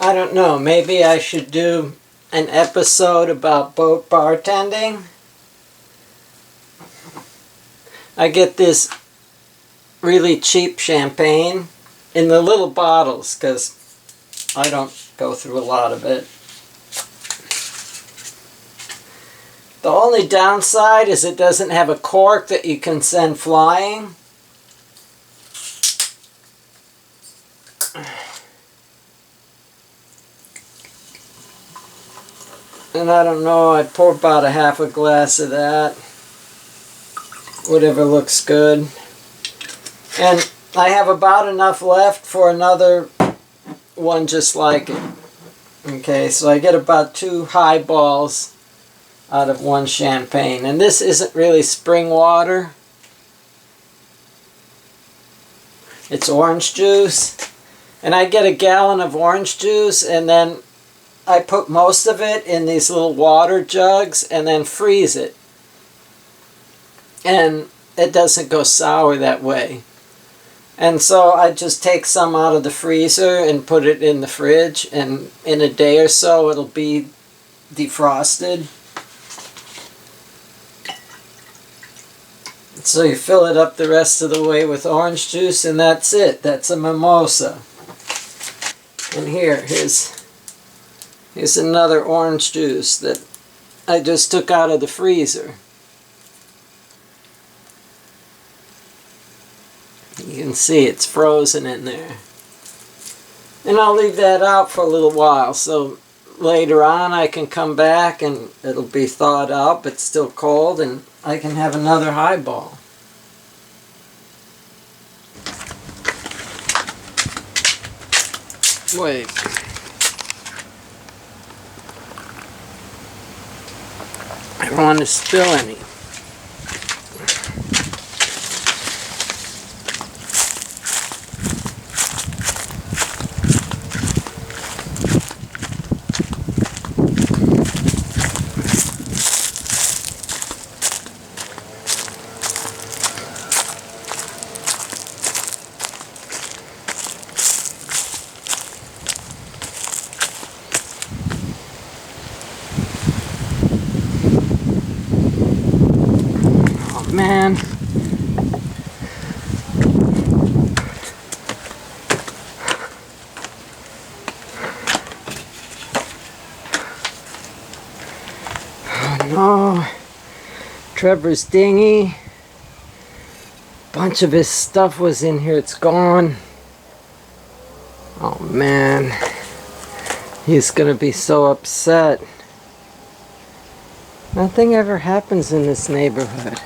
I don't know, maybe I should do an episode about boat bartending. I get this really cheap champagne in the little bottles because I don't go through a lot of it. The only downside is it doesn't have a cork that you can send flying. And I don't know, I'd pour about a half a glass of that. Whatever looks good. And I have about enough left for another one just like it. Okay, so I get about 2 highballs out of 1 champagne. And this isn't really spring water. It's orange juice. And I get a gallon of orange juice and then I put most of it in these little water jugs and then freeze it. And it doesn't go sour that way. And so I just take some out of the freezer and put it in the fridge, and in a day or so it'll be defrosted. So you fill it up the rest of the way with orange juice and that's it. That's a mimosa. And here's another orange juice that I just took out of the freezer. You can see it's frozen in there. And I'll leave that out for a little while, so later on I can come back and it'll be thawed out but still cold and I can have another highball. Wait. I don't want to spill any. Man. Oh no. Trevor's dinghy. Bunch of his stuff was in here. It's gone. Oh man. He's gonna be so upset. Nothing ever happens in this neighborhood.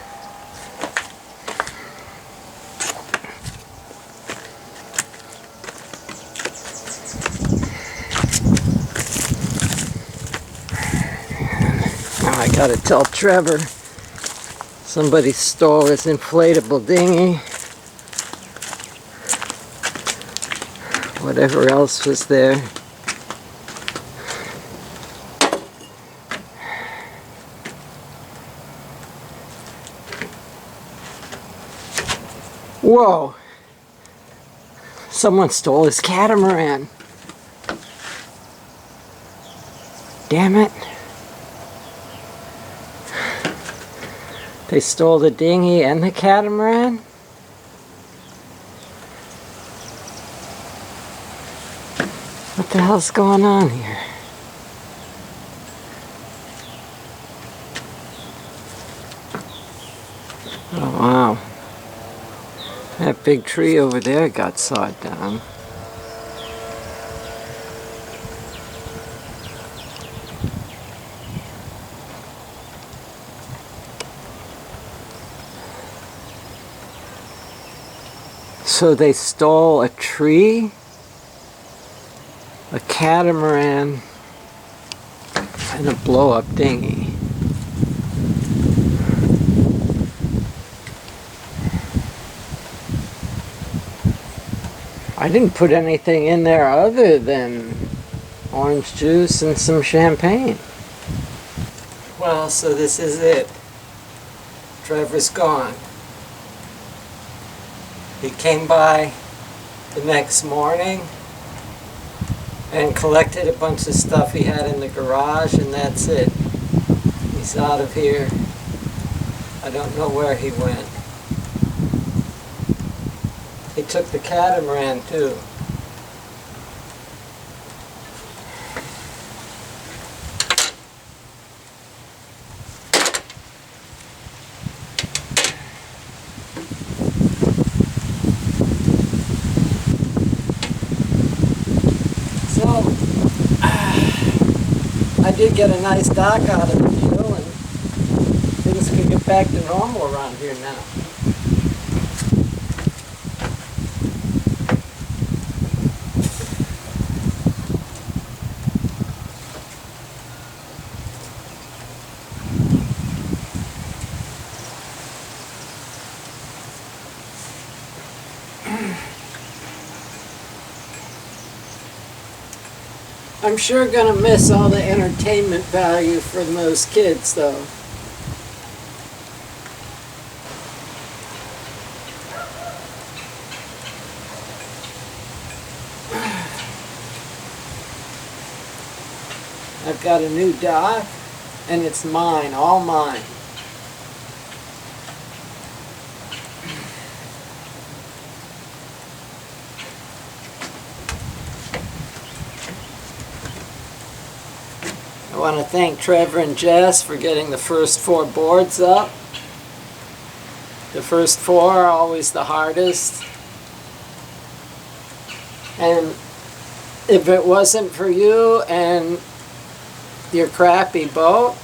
I gotta tell Trevor somebody stole his inflatable dinghy. Whatever else was there. Whoa! Someone stole his catamaran. Damn it. They stole the dinghy and the catamaran? What the hell's going on here? Oh wow. That big tree over there got sawed down. So they stole a tree, a catamaran, and a blow-up dinghy. I didn't put anything in there other than orange juice and some champagne. Well, so this is it. Trevor's gone. He came by the next morning and collected a bunch of stuff he had in the garage, and that's it. He's out of here. I don't know where he went. He took the catamaran too. I did get a nice dock out of the deal, and things can get back to normal around here now. I'm sure gonna miss all the entertainment value for those kids, though. I've got a new dock, and it's mine, all mine. I want to thank Trevor and Jess for getting the first 4 boards up. The first 4 are always the hardest. And if it wasn't for you and your crappy boat,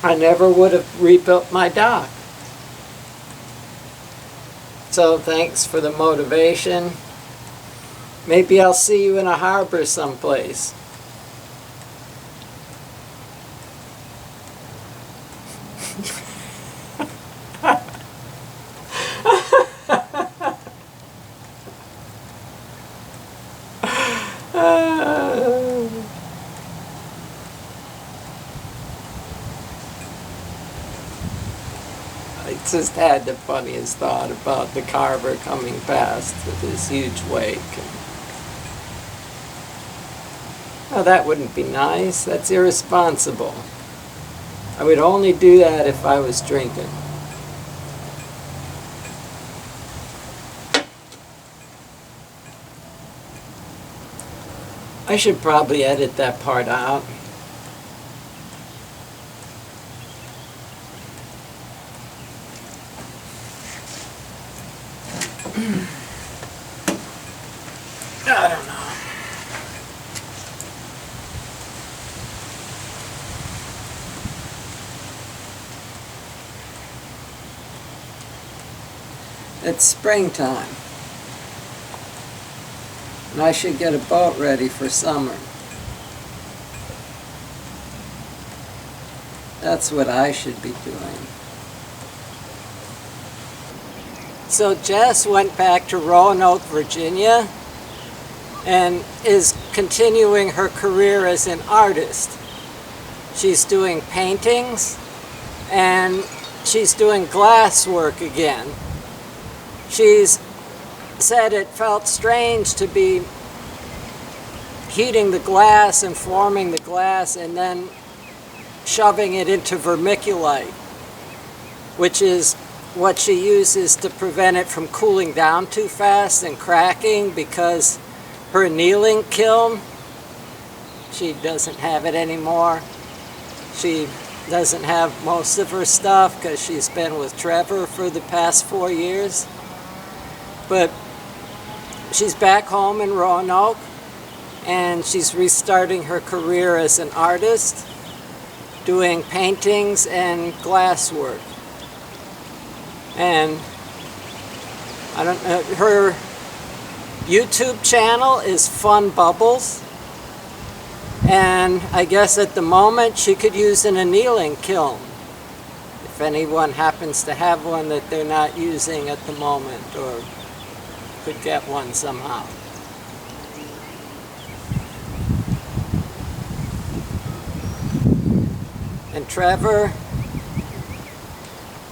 I never would have rebuilt my dock. So thanks for the motivation. Maybe I'll see you in a harbor someplace. I just had the funniest thought about the carver coming past with his huge wake. Oh, that wouldn't be nice. That's irresponsible. I would only do that if I was drinking. I should probably edit that part out. I don't know. It's springtime, and I should get a boat ready for summer. That's what I should be doing. So Jess went back to Roanoke, Virginia, and is continuing her career as an artist. She's doing paintings, and she's doing glass work again. She's said it felt strange to be heating the glass and forming the glass and then shoving it into vermiculite, which is what she uses to prevent it from cooling down too fast and cracking, because her annealing kiln, she doesn't have it anymore. She doesn't have most of her stuff because she's been with Trevor for the past 4 years. But she's back home in Roanoke, and she's restarting her career as an artist, doing paintings and glass work. And I don't know, her YouTube channel is Fun Bubbles, and I guess at the moment she could use an annealing kiln, if anyone happens to have one that they're not using at the moment, or could get one somehow. And Trevor,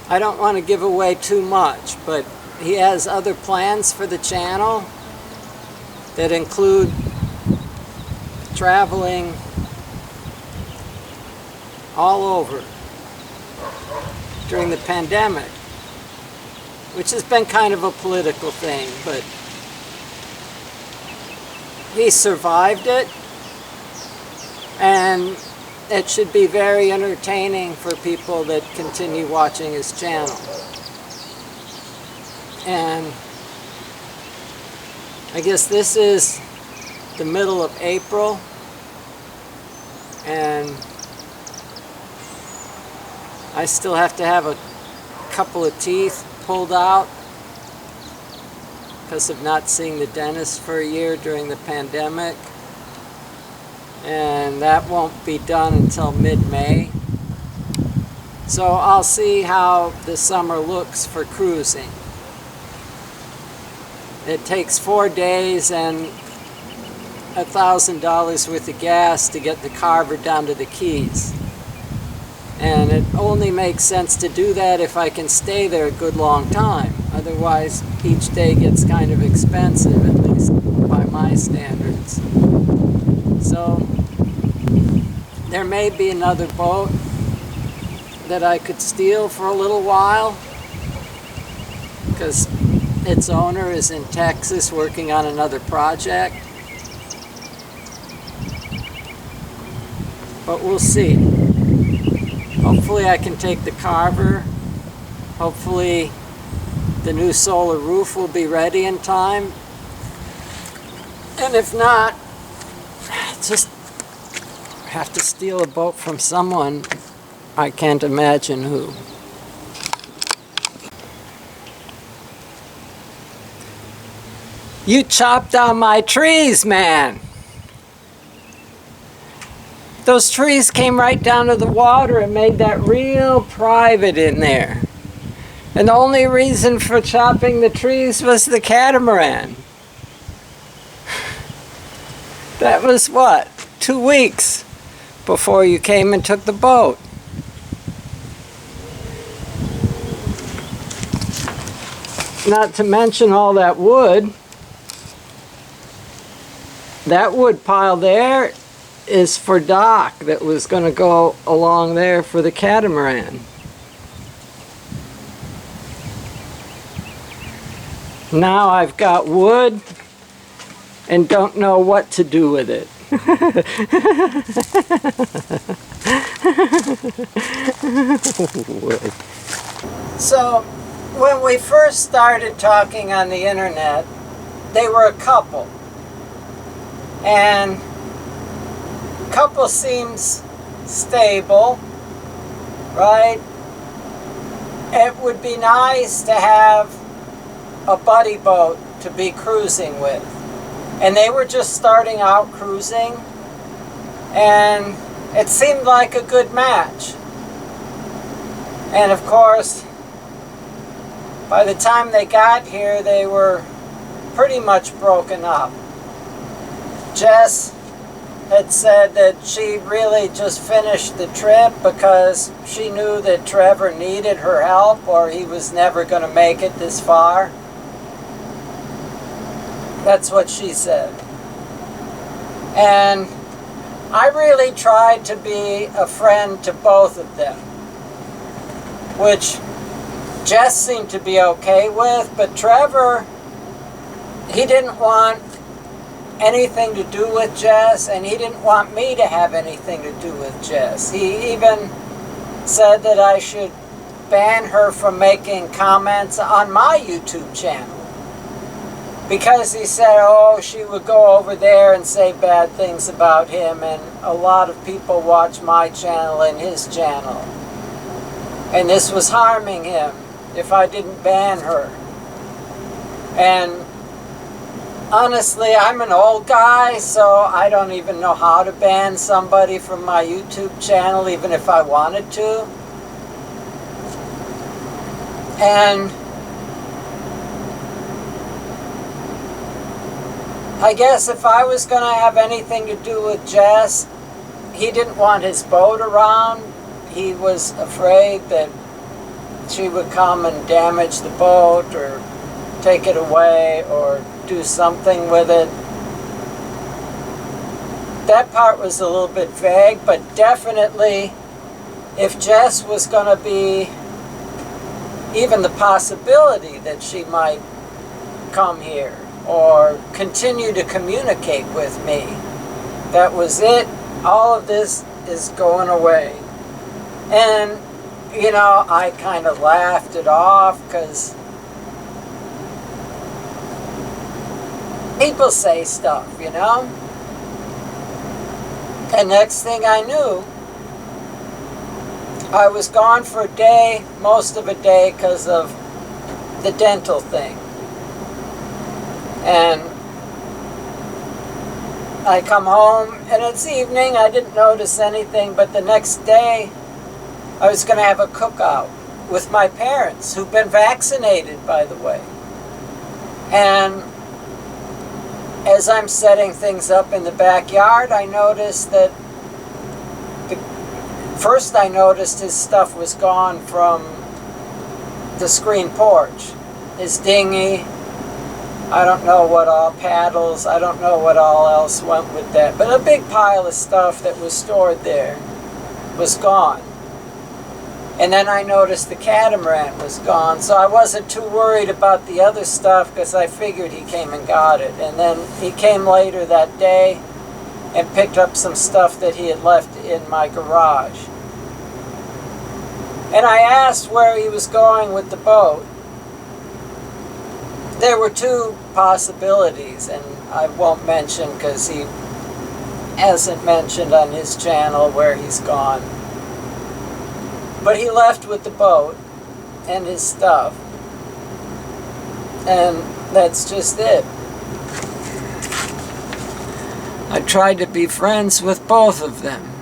I don't want to give away too much, but he has other plans for the channel that include traveling all over during the pandemic, which has been kind of a political thing, but he survived it, and it should be very entertaining for people that continue watching his channel. And I guess this is the middle of April, and I still have to have a couple of teeth pulled out because of not seeing the dentist for a year during the pandemic, and that won't be done until mid-May. So I'll see how the summer looks for cruising. It takes 4 days and $1,000 worth of gas to get the Carver down to the Keys. And it only makes sense to do that if I can stay there a good long time. Otherwise, each day gets kind of expensive, at least by my standards. So, there may be another boat that I could steal for a little while, because its owner is in Texas working on another project. But we'll see. Hopefully I can take the Carver. Hopefully the new solar roof will be ready in time. And if not, just have to steal a boat from someone. I can't imagine who. You chopped down my trees, man! Those trees came right down to the water and made that real private in there. And the only reason for chopping the trees was the catamaran. That was what? 2 weeks before you came and took the boat. Not to mention all that wood. That wood pile there is for dock that was going to go along there for the catamaran. Now I've got wood and don't know what to do with it. So when we first started talking on the internet, they were a couple. And couple seems stable, right? It would be nice to have a buddy boat to be cruising with. And they were just starting out cruising, and it seemed like a good match. And of course, by the time they got here, they were pretty much broken up. Jess had said that she really just finished the trip because she knew that Trevor needed her help or he was never going to make it this far. That's what she said. And I really tried to be a friend to both of them, which Jess seemed to be okay with, but Trevor, he didn't want anything to do with Jess, and he didn't want me to have anything to do with Jess. He even said that I should ban her from making comments on my YouTube channel, because he said, oh, she would go over there and say bad things about him, and a lot of people watch my channel and his channel, and this was harming him if I didn't ban her. And honestly, I'm an old guy, so I don't even know how to ban somebody from my YouTube channel, even if I wanted to. And I guess if I was going to have anything to do with Jess, he didn't want his boat around. He was afraid that she would come and damage the boat or take it away or do something with it. that part was a little bit vague, but definitely if Jess was going to be even the possibility that she might come here or continue to communicate with me, that was it. All of this is going away. And, you know, I kind of laughed it off because people say stuff, you know? And next thing I knew, I was gone for a day, most of a day, because of the dental thing. And I come home, and it's evening, I didn't notice anything, but the next day, I was going to have a cookout with my parents, who've been vaccinated, by the way. And as I'm setting things up in the backyard, I noticed that first I noticed his stuff was gone from the screen porch. His dinghy, I don't know what all, paddles, I don't know what all else went with that. But a big pile of stuff that was stored there was gone. And then I noticed the catamaran was gone, so I wasn't too worried about the other stuff because I figured he came and got it. And then he came later that day and picked up some stuff that he had left in my garage. And I asked where he was going with the boat. There were two possibilities, and I won't mention because he hasn't mentioned on his channel where he's gone. But he left with the boat and his stuff. And that's just it. I tried to be friends with both of them.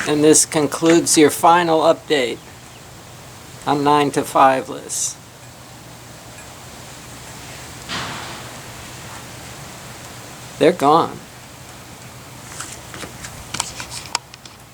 And this concludes your final update on 9to5less. They're gone.